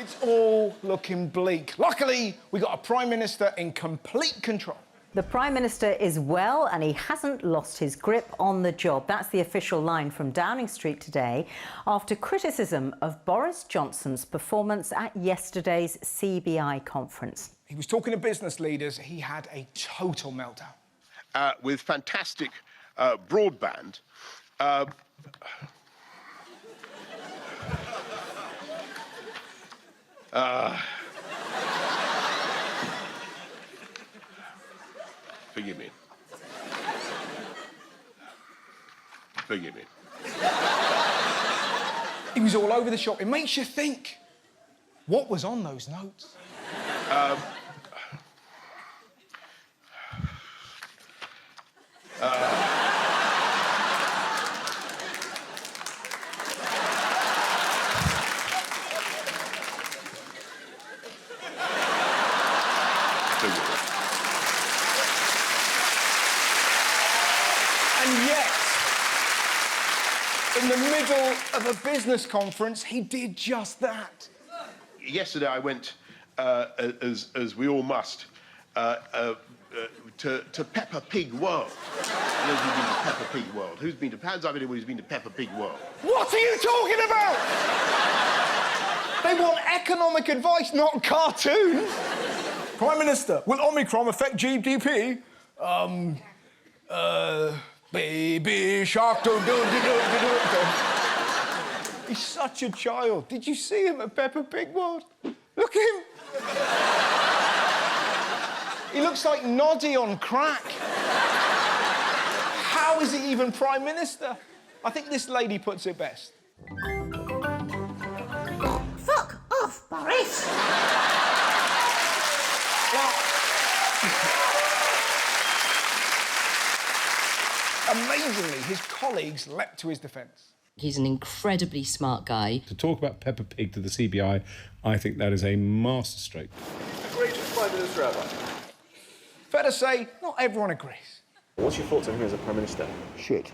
It's all looking bleak. Luckily, we got a Prime Minister in complete control. The Prime Minister is well and he hasn't lost his grip on the job. That's the official line from Downing Street today after criticism of Boris Johnson's performance at yesterday's CBI conference. He was talking to business leaders. He had a total meltdown. With fantastic broadband, forgive me. Forgive me. He was all over the shop. It makes you think, what was on those notes? And yet, in the middle of a business conference, he did just that. Yesterday I went, as we all must, to Peppa Pig World. Who's been to Peppa Pig World? Who's been to... Hands up anyone who's been to Peppa Pig World. What are you talking about? They want economic advice, not cartoons. Prime Minister, will Omicron affect GDP? Baby shark, do. He's such a child. Did you see him at Peppa Pig World? Look at him. He looks like Noddy on crack. How is he even Prime Minister? I think this lady puts it best. Fuck off, Boris! Amazingly, his colleagues leapt to his defence. He's an incredibly smart guy. To talk about Peppa Pig to the CBI, I think that is a masterstroke. The greatest Prime Minister ever. Fair to say, not everyone agrees. What's your thoughts on him as a Prime Minister? Shit.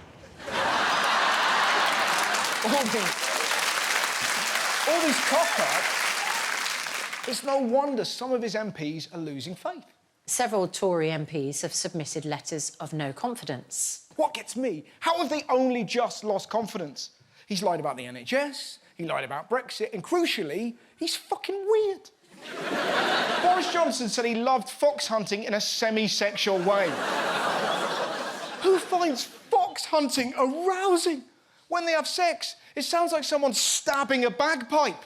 All these cock-ups, it's no wonder some of his MPs are losing faith. Several Tory MPs have submitted letters of no confidence. What gets me? How have they only just lost confidence? He's lied about the NHS, he lied about Brexit, and crucially, he's fucking weird. Boris Johnson said he loved fox hunting in a semi-sexual way. Who finds fox hunting arousing? When they have sex, it sounds like someone stabbing a bagpipe.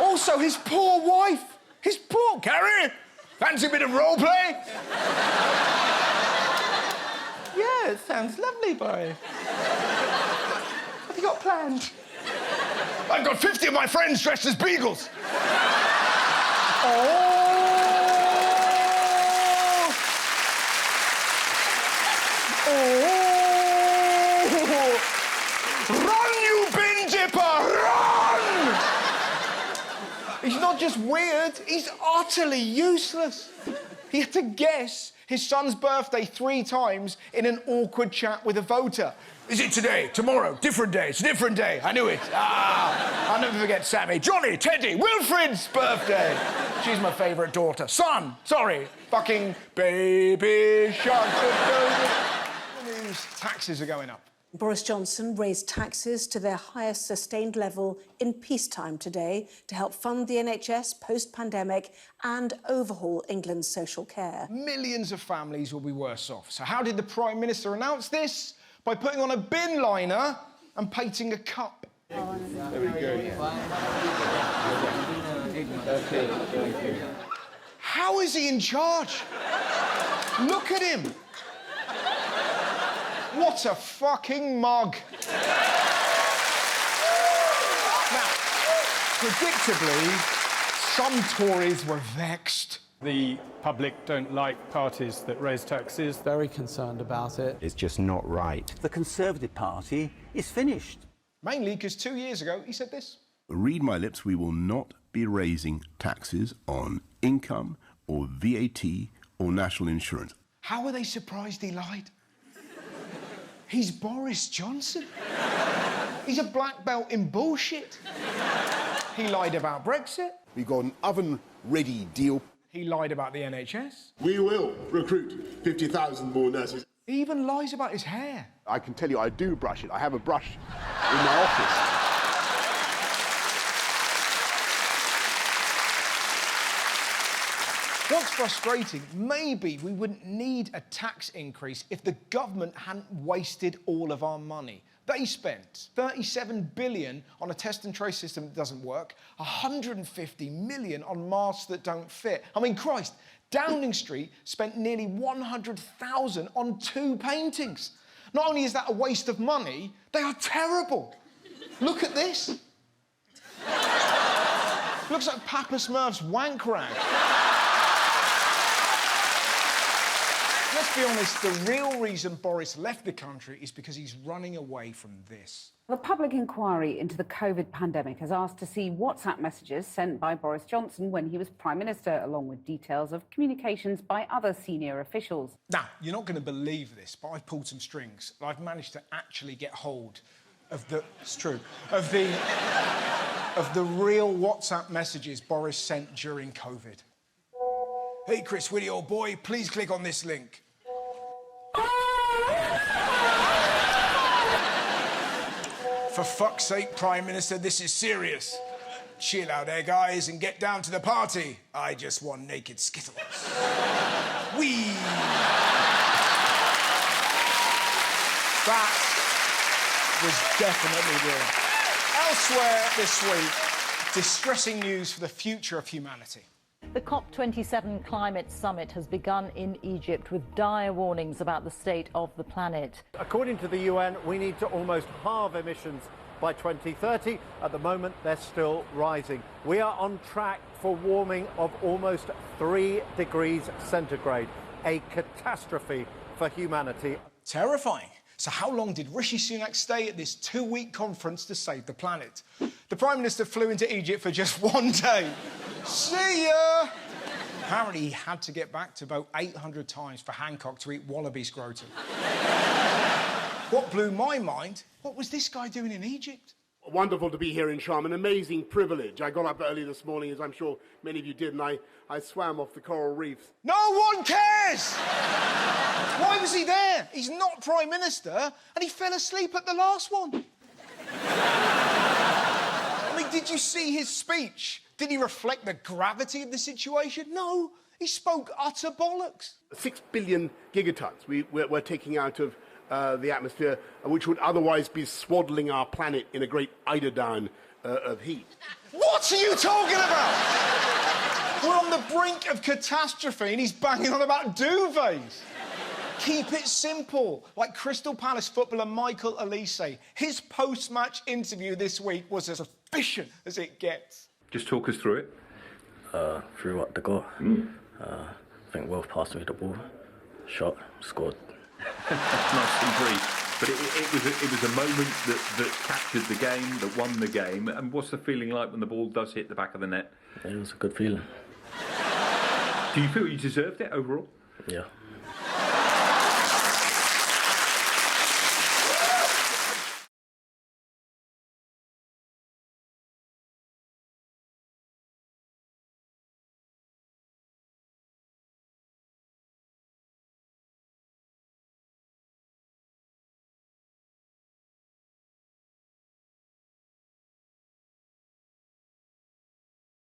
Also, his poor wife. His poor... Carrie, fancy a bit of role play? Yeah, it sounds lovely, Boris. Have you got planned? I've got 50 of my friends dressed as beagles. Oh! Run, you bin dipper, run! He's not just weird, he's utterly useless. He had to guess his son's birthday 3 times in an awkward chat with a voter. Is it today? Tomorrow? Different day? It's a different day. I knew it. I'll never forget Sammy. Johnny, Teddy, Wilfred's birthday. She's my favourite daughter. Son, sorry. Fucking baby shark. Taxes are going up. Boris Johnson raised taxes to their highest sustained level in peacetime today to help fund the NHS post-pandemic and overhaul England's social care. Millions of families will be worse off. So how did the Prime Minister announce this? By putting on a bin liner and painting a cup. There we go. How is he in charge? Look at him. What a fucking mug. Now, predictably, some Tories were vexed. The public don't like parties that raise taxes. Very concerned about it. It's just not right. The Conservative Party is finished. Mainly because 2 years ago he said this. Read my lips, we will not be raising taxes on income or VAT or national insurance. How are they surprised he lied? He's Boris Johnson. He's a black belt in bullshit. He lied about Brexit. We got an oven-ready deal. He lied about the NHS. We will recruit 50,000 more nurses. He even lies about his hair. I can tell you I do brush it. I have a brush in my office. What's frustrating, maybe we wouldn't need a tax increase if the government hadn't wasted all of our money. They spent 37 billion on a test and trace system that doesn't work, 150 million on masks that don't fit. I mean, Christ, Downing Street spent nearly 100,000 on 2 paintings. Not only is that a waste of money, they are terrible. Look at this. Looks like Papa Smurf's wank rag. Let's be honest, the real reason Boris left the country is because he's running away from this. The public inquiry into the COVID pandemic has asked to see WhatsApp messages sent by Boris Johnson when he was Prime Minister, along with details of communications by other senior officials. Now, you're not going to believe this, but I've pulled some strings. I've managed to actually get hold of the... It's true. Of the real WhatsApp messages Boris sent during COVID. Hey, Chris Whitty, old boy, please click on this link. For fuck's sake, Prime Minister, this is serious. Chill out there, guys, and get down to the party. I just want naked Skittles. Whee! That was definitely real. Elsewhere this week, distressing news for the future of humanity. The COP27 climate summit has begun in Egypt with dire warnings about the state of the planet. According to the UN, we need to almost halve emissions by 2030. At the moment, they're still rising. We are on track for warming of almost 3 degrees centigrade, a catastrophe for humanity. Terrifying. So how long did Rishi Sunak stay at this 2-week conference to save the planet? The Prime Minister flew into Egypt for just 1 day. See ya! Apparently he had to get back to about 800 times for Hancock to eat wallaby scrotum. What blew my mind, what was this guy doing in Egypt? Wonderful to be here in Sharm, an amazing privilege. I got up early this morning, as I'm sure many of you did, and I swam off the coral reefs. No one cares! Why was he there? He's not Prime Minister, and he fell asleep at the last one. I mean, did you see his speech? Did he reflect the gravity of the situation? No, he spoke utter bollocks. 6 billion gigatons we're taking out of the atmosphere, which would otherwise be swaddling our planet in a great eiderdown of heat. What are you talking about? We're on the brink of catastrophe and he's banging on about duvets. Keep it simple. Like Crystal Palace footballer Michael Olise. His post-match interview this week was as efficient as it gets. Just talk us through it. Through what, the goal? I think Wolf passed me the ball, shot, scored. Nice and brief. But it was a moment that captured the game, that won the game. And what's the feeling like when the ball does hit the back of the net? It was a good feeling. Do you feel you deserved it overall? Yeah.